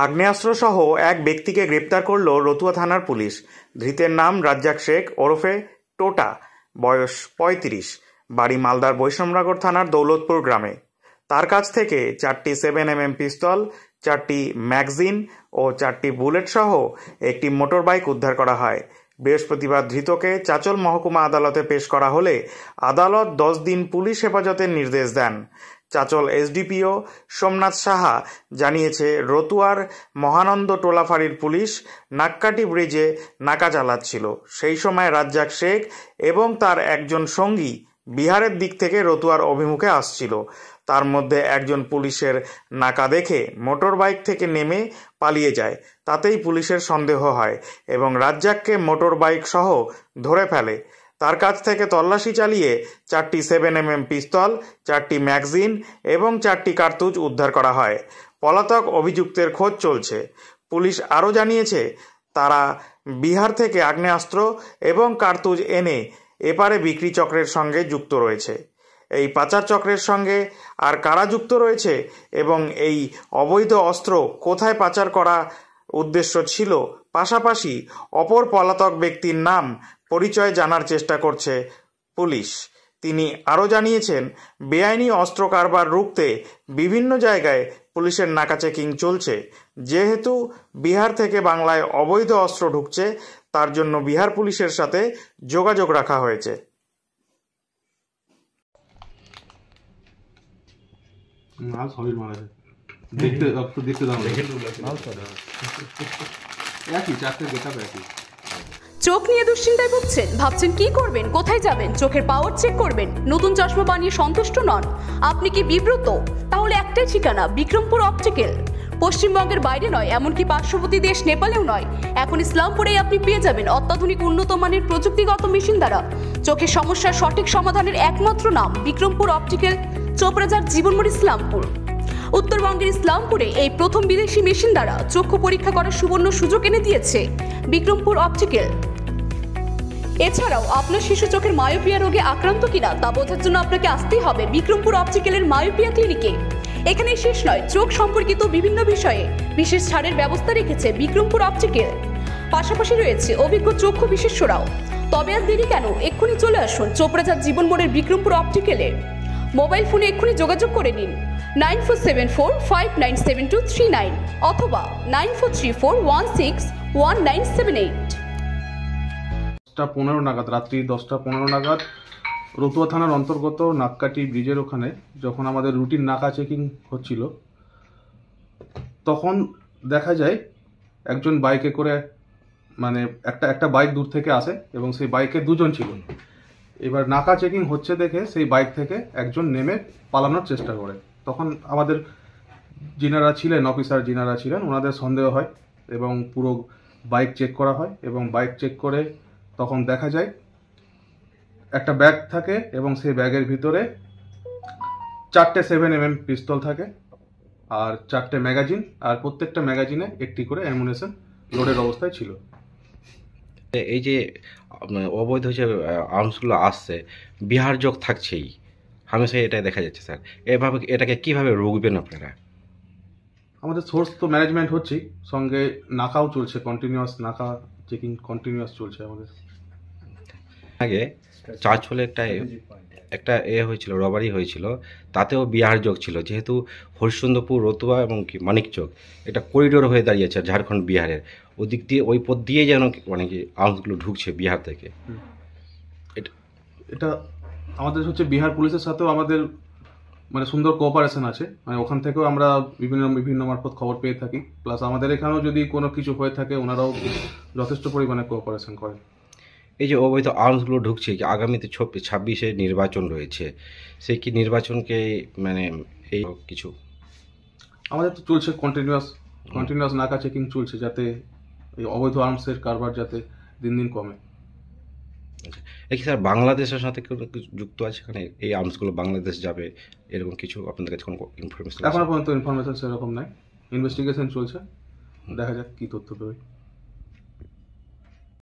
আগ্নেয়াস্ত্রসহ এক ব্যক্তিকে গ্রেপ্তার করল রতুয়া থানার পুলিশ। ধৃতের নাম রাজ্জাক শেখ ওরফে টোটা, বয়স ৩৫, বাড়ি মালদার বৈষ্ণবনগর থানার দৌলতপুর গ্রামে। তার কাছ থেকে 4টি 7mm পিস্তল, 4টি ম্যাগাজিন ও 4টি বুলেট সহ একটি মোটর বাইক উদ্ধার করা হয়। বৃহস্পতিবার ধৃতকে চাঁচল মহকুমা আদালতে পেশ করা হলে আদালত 10 দিন পুলিশ হেফাজতের নির্দেশ দেন। চাঁচল এসডিপিও সোমনাথ সাহা জানিয়েছে, রতুয়ার মহানন্দ টোলা ফাঁড়ির পুলিশ নাক্কাটি ব্রিজে নাকা চালাচ্ছিল। সেই সময় রাজ্জাক শেখ এবং তার একজন সঙ্গী বিহারের দিক থেকে রতুয়ার অভিমুখে আসছিল। তার মধ্যে একজন পুলিশের নাকা দেখে মোটর বাইক থেকে নেমে পালিয়ে যায়। তাতেই পুলিশের সন্দেহ হয় এবং রাজ্জাককে মোটর বাইক সহ ধরে ফেলে। তার কাছ থেকে তল্লাশি চালিয়ে 4টি 7mm পিস্তল, 4টি ম্যাগাজিন এবং 4টি কার্তুজ উদ্ধার করা হয়। পলাতক অভিযুক্তের খোঁজ চলছে। পুলিশ আরও জানিয়েছে, তারা বিহার থেকে আগ্নেয়াস্ত্র এবং কার্তুজ এনে এপারে বিক্রি চক্রের সঙ্গে যুক্ত রয়েছে। এই পাচার চক্রের সঙ্গে আর কারা যুক্ত রয়েছে এবং এই অবৈধ অস্ত্র কোথায় পাচার করা উদ্দেশ্য ছিল, পাশাপাশি অপর পলাতক ব্যক্তির নাম পরিচয় জানার চেষ্টা করছে পুলিশ। তিনি আরও জানিয়েছেন, বেআইনি অস্ত্র কারবার রুখতে বিভিন্ন জায়গায় পুলিশের নাকা চেকিং চলছে। যেহেতু বিহার থেকে বাংলায় অবৈধ অস্ত্র ঢুকছে, তার জন্য বিহার পুলিশের সাথে যোগাযোগ রাখা হয়েছে। চোখ নিয়ে দুশ্চিন্তায় ভুগছেন, ভাবছেন কি করবেন, কোথায় যাবেন, চোখের পাওয়ার চেক করবেন, নতুন চশমা বানিয়ে সন্তুষ্ট নন, আপনি কি বিব্রত? তাহলে একটাই ঠিকানা, বিক্রমপুর অপটিক্যাল। পশ্চিমবঙ্গের বাইরে নয়, এমনকি পার্শ্ববর্তী দেশ নেপালেও নয়, এখন ইসলামপুরেই আপনি পেয়ে যাবেন অত্যাধুনিক উন্নত মানের প্রযুক্তিগত মেশিন দ্বারা চোখের সমস্যার সঠিক সমাধানের একমাত্র নাম বিক্রমপুর অপটিক্যাল, চোপড়াঝাড়, জীবনমোড়, ইসলামপুর। উত্তরবঙ্গের ইসলামপুরে এই প্রথম বিদেশি মেশিন দ্বারা চক্ষু পরীক্ষা করার সুবর্ণ সুযোগ এনে দিয়েছে বিক্রমপুর অপটিক্যাল। এছাড়াও আপনার শিশু চোখের মায়োপিয়া রোগে আক্রান্ত কিনা তা বোঝার জন্য আপনাকে আসতেই হবে বিক্রমপুর অপটিক্যালের মায়োপিয়া ক্লিনিকে। এখানে শেষ নয়, চোখ সম্পর্কিত বিভিন্ন বিষয়ে বিশেষ ছাড়ের ব্যবস্থা রেখেছে বিক্রমপুর অপটিক্যাল। পাশাপাশি রয়েছে অভিজ্ঞ চক্ষু বিশেষজ্ঞরাও। তবে আর দেরি কেন, এক্ষুনি চলে আসুন চোপড়াঝাড় জীবনমোড়ের বিক্রমপুর অপটিক্যালে। মোবাইল ফোনে এক্ষুনি যোগাযোগ করে নিন 9474597239 অথবা 9434161978। 10:15 নাগাদ, রাত্রি 10:15 নাগাদ রতুয়া থানার অন্তর্গত নাক্কাটি ব্রিজের ওখানে যখন আমাদের রুটিন নাকা চেকিং হচ্ছিল, তখন দেখা যায় একজন বাইকে করে, মানে একটা বাইক দূর থেকে আসে এবং সেই বাইকে দুজন ছিল। এবার নাকা চেকিং হচ্ছে দেখে সেই বাইক থেকে একজন নেমে পালানোর চেষ্টা করে। তখন আমাদের যিনারা ছিলেন, অফিসার যিনারা ছিলেন, ওনাদের সন্দেহ হয় এবং পুরো বাইক চেক করা হয় এবং বাইক চেক করে তখন দেখা যায় একটা ব্যাগ থাকে এবং সেই ব্যাগের ভিতরে 4টে 7mm পিস্তল থাকে আর 4টে ম্যাগাজিন, আর প্রত্যেকটা ম্যাগাজিনে একটি করে অ্যামুনেশন লোডের অবস্থায় ছিল। এই যে অবৈধ যে আর্মসগুলো আসছে, বিহার যোগ থাকছেই হামেশাই, এটা দেখা যাচ্ছে স্যার। এভাবে এটাকে কিভাবে রুখবেন আপনারা? আমাদের সোর্স তো ম্যানেজমেন্ট হচ্ছেই, সঙ্গে নাকাও চলছে, কন্টিনিউয়াস নাকা চেকিং কন্টিনিউয়াস চলছে আমাদের। আগে চাঁচলে একটা হয়েছিল, রবারি হয়েছিল, তাতেও বিহার যোগ ছিল। যেহেতু হরিশ্চন্দ্রপুর, রতুয়া এবং কি মানিকচক এটা করিডোর হয়ে দাঁড়িয়েছে ঝাড়খণ্ড বিহারের, ওদিক দিয়ে ওই পথ দিয়ে যেন মানে কি আর্মসগুলো ঢুকছে বিহার থেকে। এটা আমাদের হচ্ছে বিহার পুলিশের সাথেও আমাদের মানে সুন্দর কোঅপারেশন আছে, মানে ওখান থেকেও আমরা বিভিন্ন মারফত খবর পেয়ে থাকি। প্লাস আমাদের এখানেও যদি কোনো কিছু হয়ে থাকে, ওনারাও যথেষ্ট পরিমাণে কোঅপারেশন করেন। এই যে অবৈধ আর্মসগুলো ঢুকছে, আগামীতে 26-এ নির্বাচন রয়েছে, সেই কি নির্বাচনকে মানে এই কিছু আমাদের তো চলছে কন্টিনিউয়াস নাকা চেকিং চলছে, যাতে এই অবৈধ আর্মসের কারবার যাতে দিন দিন কমে। কি স্যার বাংলাদেশের সাথে কোনো যুক্ত আছে এখানে, এই আর্মসগুলো বাংলাদেশ যাবে এরকম কিছু আপনাদের কাছে কোনো ইনফরমেশন? এখনো পর্যন্ত ইনফরমেশন সেরকম নাই, ইনভেস্টিগেশন চলছে, দেখা যাক কি তথ্য পাবে।